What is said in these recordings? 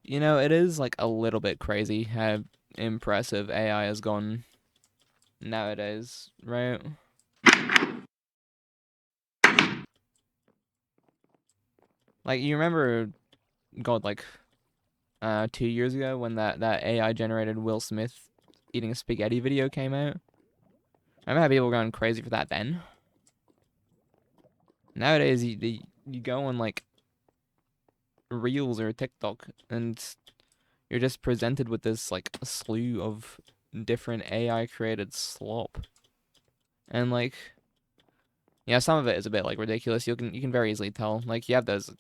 You know, it is like a little bit crazy how impressive AI has gone nowadays, right? Like you remember, God, like 2 years ago when that AI generated Will Smith eating a spaghetti video came out. I remember how people were going crazy for that then. Nowadays, you go on like Reels or TikTok, and you're just presented with this like slew of different AI created slop, and like yeah, some of it is a bit like ridiculous. You can very easily tell. Like you have those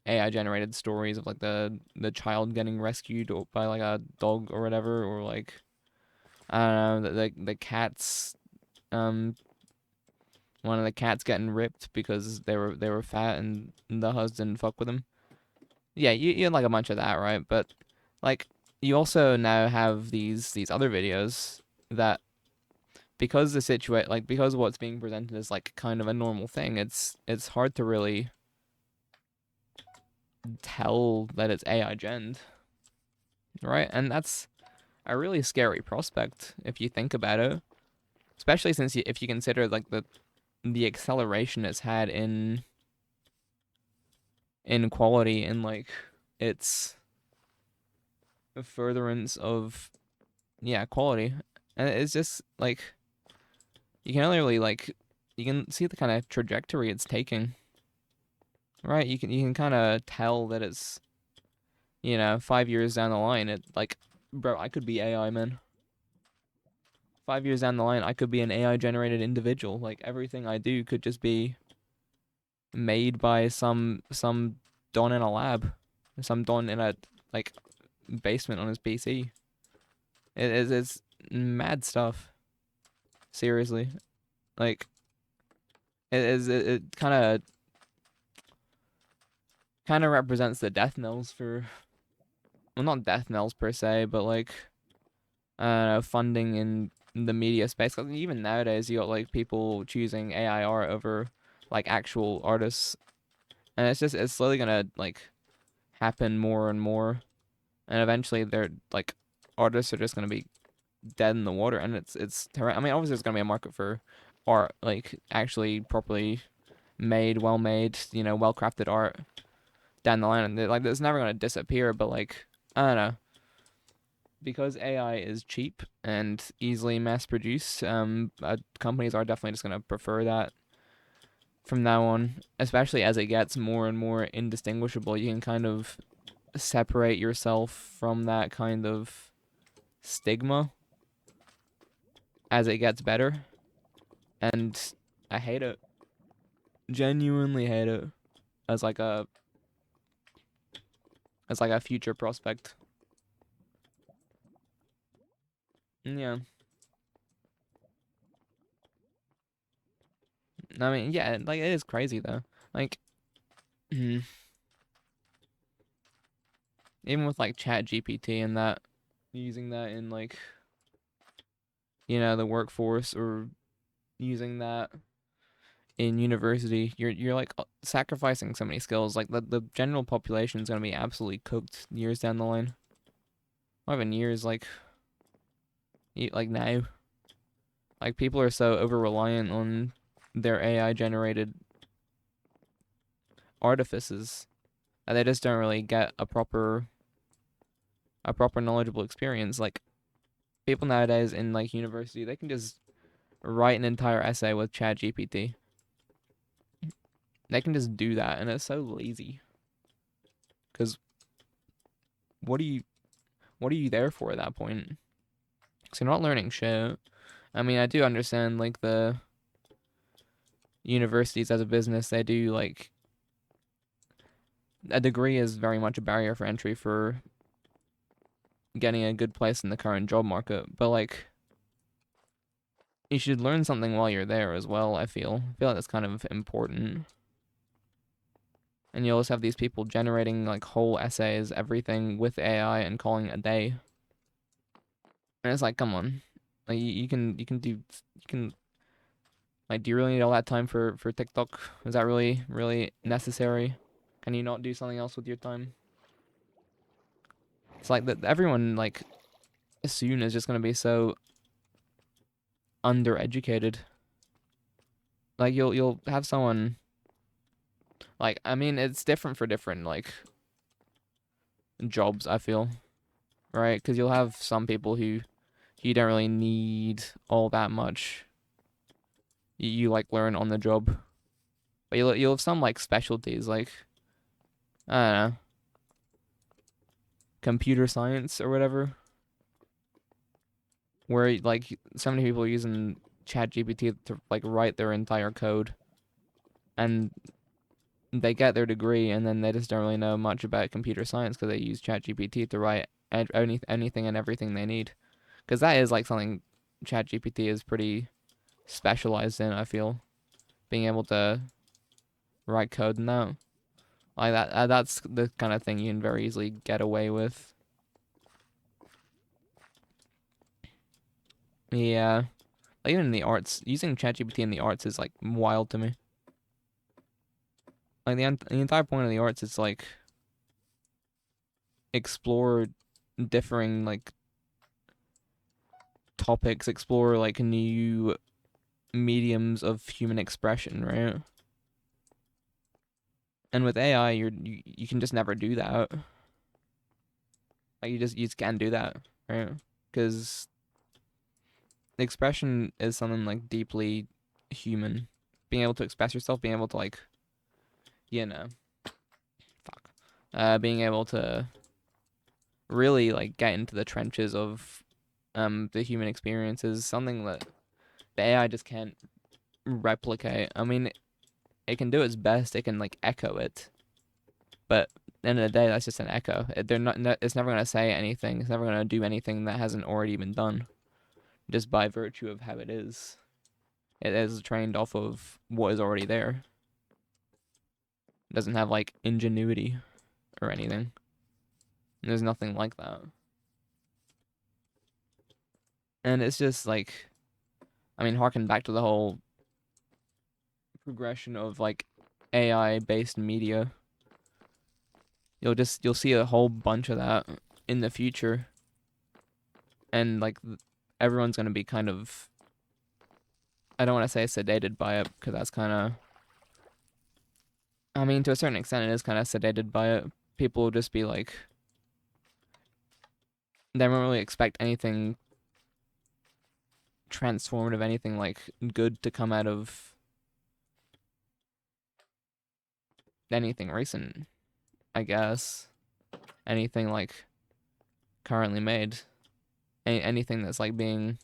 AI generated stories of like the child getting rescued by like a dog or whatever, or like I don't know the cats um one of the cats getting ripped because they were fat and the husband fuck with them. Yeah, you had like a bunch of that, right? But like you also now have these other videos that because the situation like because what's being presented is like kind of a normal thing, it's hard to really tell that it's AI gen, right? And that's a really scary prospect if you think about it, especially since if you consider like the acceleration it's had in quality and like its furtherance of quality, and it's just like you can only really like you can see the kind of trajectory it's taking, right? You can kind of tell that it's 5 years down the line, it like, bro, I could be AI, man. 5 years down the line, I could be an AI generated individual. Like everything I do could just be made by some don in a lab, some don in a like basement on his PC. It's mad stuff. Seriously, like it kind of represents the death knells for, well, not death knells per se, but like funding in the media space. 'Cause even nowadays, you got like people choosing AI art over like actual artists, and it's slowly gonna like happen more and more, and eventually they're like artists are just gonna be dead in the water, and it's I mean, obviously there's gonna be a market for art, like actually properly made, well made, well crafted art down the line, and like it's never gonna disappear. But like I don't know, because AI is cheap and easily mass produced, companies are definitely just gonna prefer that from now on, especially as it gets more and more indistinguishable. You can kind of separate yourself from that kind of stigma as it gets better, and I hate it. Genuinely hate it as like a future prospect. Yeah, I mean, yeah, like it is crazy though. Like, even with like Chat GPT and that, using that in like the workforce, or using that in university, you're like sacrificing so many skills. Like the general population is gonna be absolutely cooked years down the line. Not even years, like now. Like people are so over reliant on their AI generated artifices that they just don't really get a proper knowledgeable experience. Like people nowadays in like university, they can just write an entire essay with Chat GPT. They can just do that, and it's so lazy. Because what are you what are you there for at that point? Because you're not learning shit. I mean, I do understand like the universities as a business, they do like a degree is very much a barrier for entry for getting a good place in the current job market. But like you should learn something while you're there as well. I feel like that's kind of important. And you also have these people generating like whole essays, everything with AI and calling it a day. And it's like, come on, like you can like, do you really need all that time for TikTok? Is that really really necessary? Can you not do something else with your time? It's like that everyone like soon is just gonna be so undereducated. Like you'll have someone like, I mean, it's different for different like jobs, I feel, right? Because you'll have some people who you don't really need all that much. You like learn on the job, but you'll have some like specialties like, I don't know, computer science or whatever, where like so many people are using ChatGPT to like write their entire code, and they get their degree and then they just don't really know much about computer science because they use ChatGPT to write anything and everything they need. Because that is like something ChatGPT is pretty specialized in, I feel, being able to write code and that. Like that's the kind of thing you can very easily get away with. Yeah. Like, even in the arts, using ChatGPT in the arts is like wild to me. Like the entire point of the arts is like explore differing like topics, explore like new mediums of human expression, right? And with AI, you can just never do that. Like you just can't do that, right? Because expression is something like deeply human. Being able to express yourself, being able to like, you know, fuck, being able to really like get into the trenches of the human experience is something that the AI just can't replicate. I mean, it can do its best. It can like echo it, but at the end of the day, that's just an echo. They're not. It's never gonna say anything. It's never gonna do anything that hasn't already been done, just by virtue of how it is. It is trained off of what is already there. It doesn't have like ingenuity or anything. There's nothing like that. And it's just like, I mean, harken back to the whole progression of like AI based media. You'll see a whole bunch of that in the future, and like everyone's gonna be kind of, I don't want to say sedated by it because that's kind of, I mean, to a certain extent it is kind of sedated by it. People will just be like, they won't really expect anything transformative, anything like good to come out of anything recent, I guess. Anything like currently made. Anything that's like being,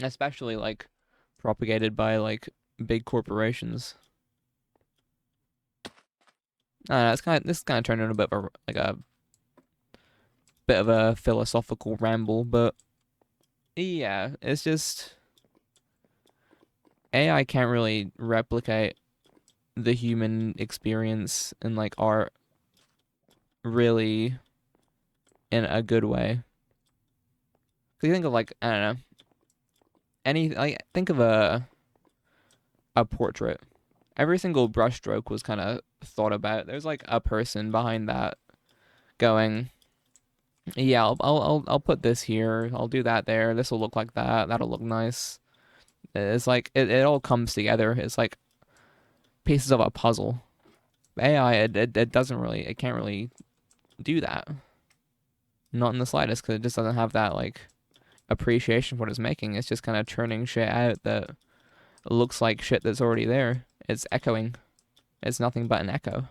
especially like propagated by like big corporations. I don't know, this kind of turned into a bit of a like a bit of a philosophical ramble, but yeah, it's just AI can't really replicate the human experience and like art really in a good way. Cause you think of like, I don't know, any like think of a portrait. Every single brushstroke was kind of thought about. There's like a person behind that going, yeah, I'll put this here. I'll do that there. This will look like that. That'll look nice. It's like it all comes together. It's like pieces of a puzzle. AI, it doesn't really, it can't really do that. Not in the slightest, because it just doesn't have that like appreciation for what it's making. It's just kind of churning shit out that looks like shit that's already there. It's echoing. It's nothing but an echo.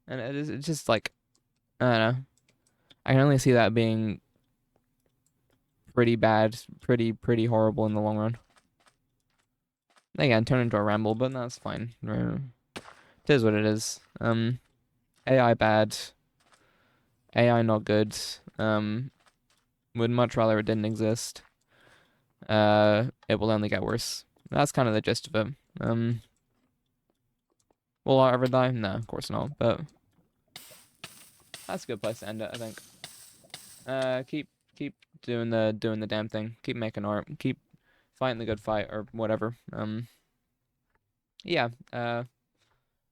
And it's just like, I don't know. I can only see that being pretty bad, pretty horrible in the long run. Again, turn into a ramble, but that's fine. It is what it is. AI bad. AI not good. Would much rather it didn't exist. It will only get worse. That's kind of the gist of it. Will I ever die? No, of course not. But that's a good place to end it, I think. Keep doing the damn thing. Keep making art. Keep fighting the good fight or whatever. Yeah.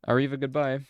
Arriva, goodbye.